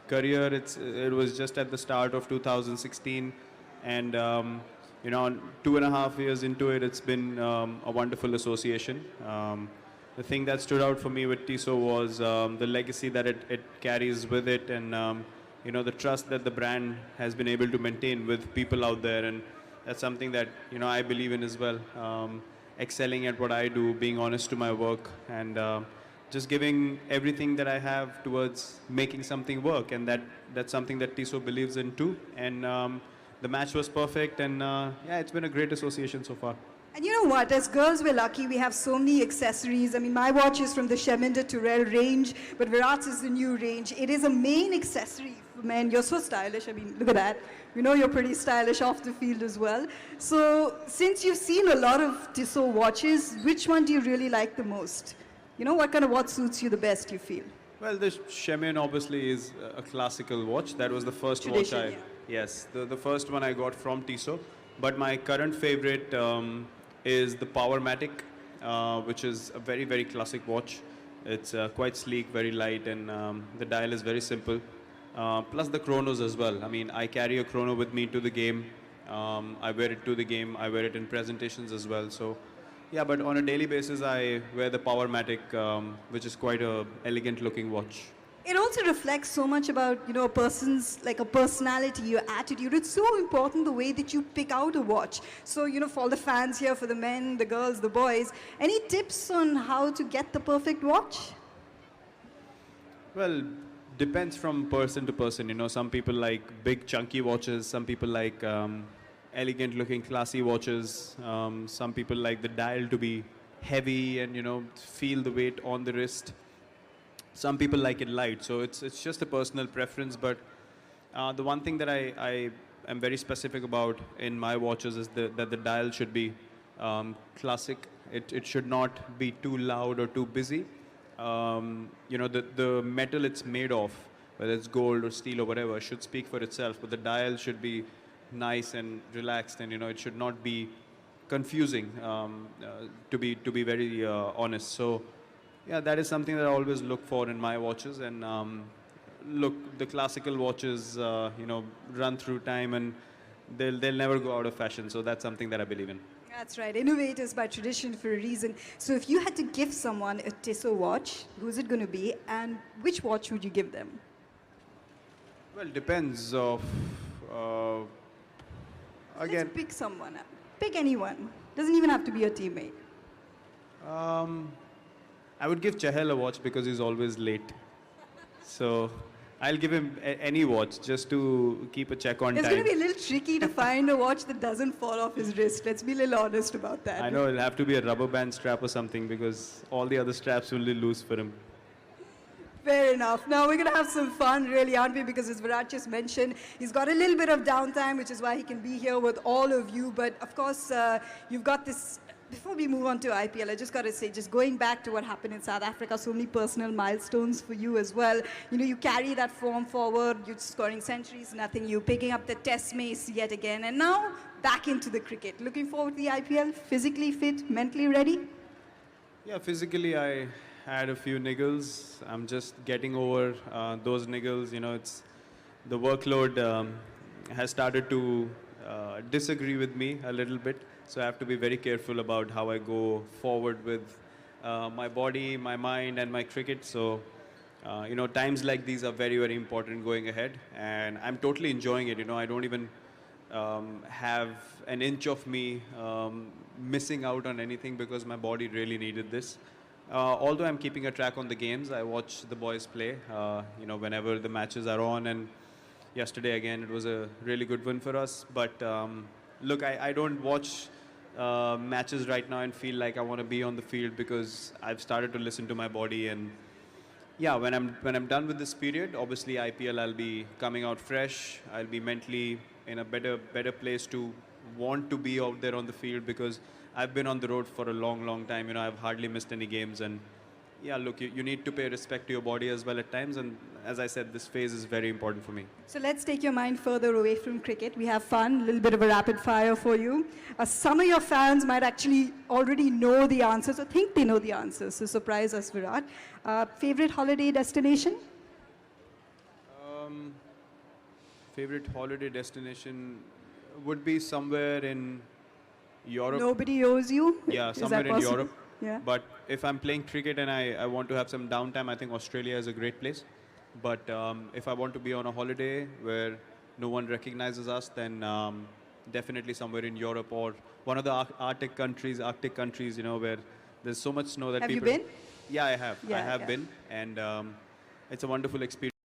career, it was just at the start of 2016, and you know, 2.5 years into it, it's been a wonderful association. The thing that stood out for me with Tissot was the legacy that it carries with it, and you know, the trust that the brand has been able to maintain with people out there, and that's something that, you know, I believe in as well. Excelling at what I do, being honest to my work, and just giving everything that I have towards making something work, and that's something that Tissot believes in too. And the match was perfect, and yeah, it's been a great association so far. And you know what, as girls, we're lucky. We have so many accessories. I mean, my watch is from the Sheminder Turrell range, but Virat's is the new range. It is a main accessory for men. You're so stylish. I mean, look at that. We know you're pretty stylish off the field as well. So since you've seen a lot of Tissot watches, which one do you really like the most? You know, what kind of watch suits you the best, you feel? Well, the Chemin obviously is a classical watch. That was the first watch I... Yeah. Yes, the first one I got from Tissot. But my current favorite is the Powermatic, which is a very, very classic watch. It's quite sleek, very light, and the dial is very simple. Plus the chronos as well. I mean, I carry a chrono with me to the game. I wear it to the game. I wear it in presentations as well. So, yeah, but on a daily basis, I wear the Powermatic, which is quite a elegant looking watch. It also reflects so much about, you know, a person's, like a personality, your attitude. It's so important the way that you pick out a watch. So, you know, for all the fans here, for the men, the girls, the boys, any tips on how to get the perfect watch? Well, depends from person to person. You know, some people like big chunky watches. Some people like elegant looking classy watches. Some people like the dial to be heavy and, you know, feel the weight on the wrist. Some people like it light, so it's just a personal preference. But the one thing that I am very specific about in my watches is that the dial should be classic. It should not be too loud or too busy. You know, the metal it's made of, whether it's gold or steel or whatever, should speak for itself. But the dial should be nice and relaxed, and you know, it should not be confusing. To be very honest. So. Yeah, that is something that I always look for in my watches, and look, the classical watches, you know, run through time, and they'll never go out of fashion. So that's something that I believe in. That's right. Innovators by tradition for a reason. So if you had to give someone a Tissot watch, who's it going to be, and which watch would you give them? Well, it depends of again. Let's pick someone. Pick anyone. Doesn't even have to be your teammate. I would give Chahal a watch because he's always late. So I'll give him any watch just to keep a check on time. It's going to be a little tricky to find a watch that doesn't fall off his wrist. Let's be a little honest about that. I know it'll have to be a rubber band strap or something because all the other straps will be loose for him. Fair enough. Now we're going to have some fun, really, aren't we? Because as Virat just mentioned, he's got a little bit of downtime, which is why he can be here with all of you. But of course, you've got this. Before we move on to IPL, I just got to say, just going back to what happened in South Africa, so many personal milestones for you as well. You know, you carry that form forward, you're scoring centuries, nothing new, picking up the test mace yet again, and now back into the cricket. Looking forward to the IPL, physically fit, mentally ready? Yeah, physically I had a few niggles. I'm just getting over those niggles. You know, it's the workload has started to disagree with me a little bit. So I have to be very careful about how I go forward with my body, my mind, and my cricket. So, you know, times like these are very, very important going ahead. And I'm totally enjoying it. You know, I don't even have an inch of me missing out on anything because my body really needed this. Although I'm keeping a track on the games, I watch the boys play, you know, whenever the matches are on. And yesterday, again, it was a really good win for us. But look, I don't watch matches right now and feel like I want to be on the field because I've started to listen to my body. And yeah, when I'm done with this period, obviously IPL, I'll be coming out fresh. I'll be mentally in a better place to want to be out there on the field because I've been on the road for a long time. You know, I've hardly missed any games. And yeah, look, you need to pay respect to your body as well at times. And as I said, this phase is very important for me. So let's take your mind further away from cricket. We have fun, a little bit of a rapid fire for you. Some of your fans might actually already know the answers or think they know the answers. So surprise us, Virat. Favorite holiday destination? Favorite holiday destination would be somewhere in Europe. Nobody owes you? Yeah, Is somewhere that in possible? Europe. Yeah. But if I'm playing cricket and I want to have some downtime, I think Australia is a great place. But if I want to be on a holiday where no one recognizes us, then definitely somewhere in Europe or one of the Arctic countries, you know, where there's so much snow that Have you people. been? Yeah, I have. I Yeah, have yeah. been, and it's a wonderful experience.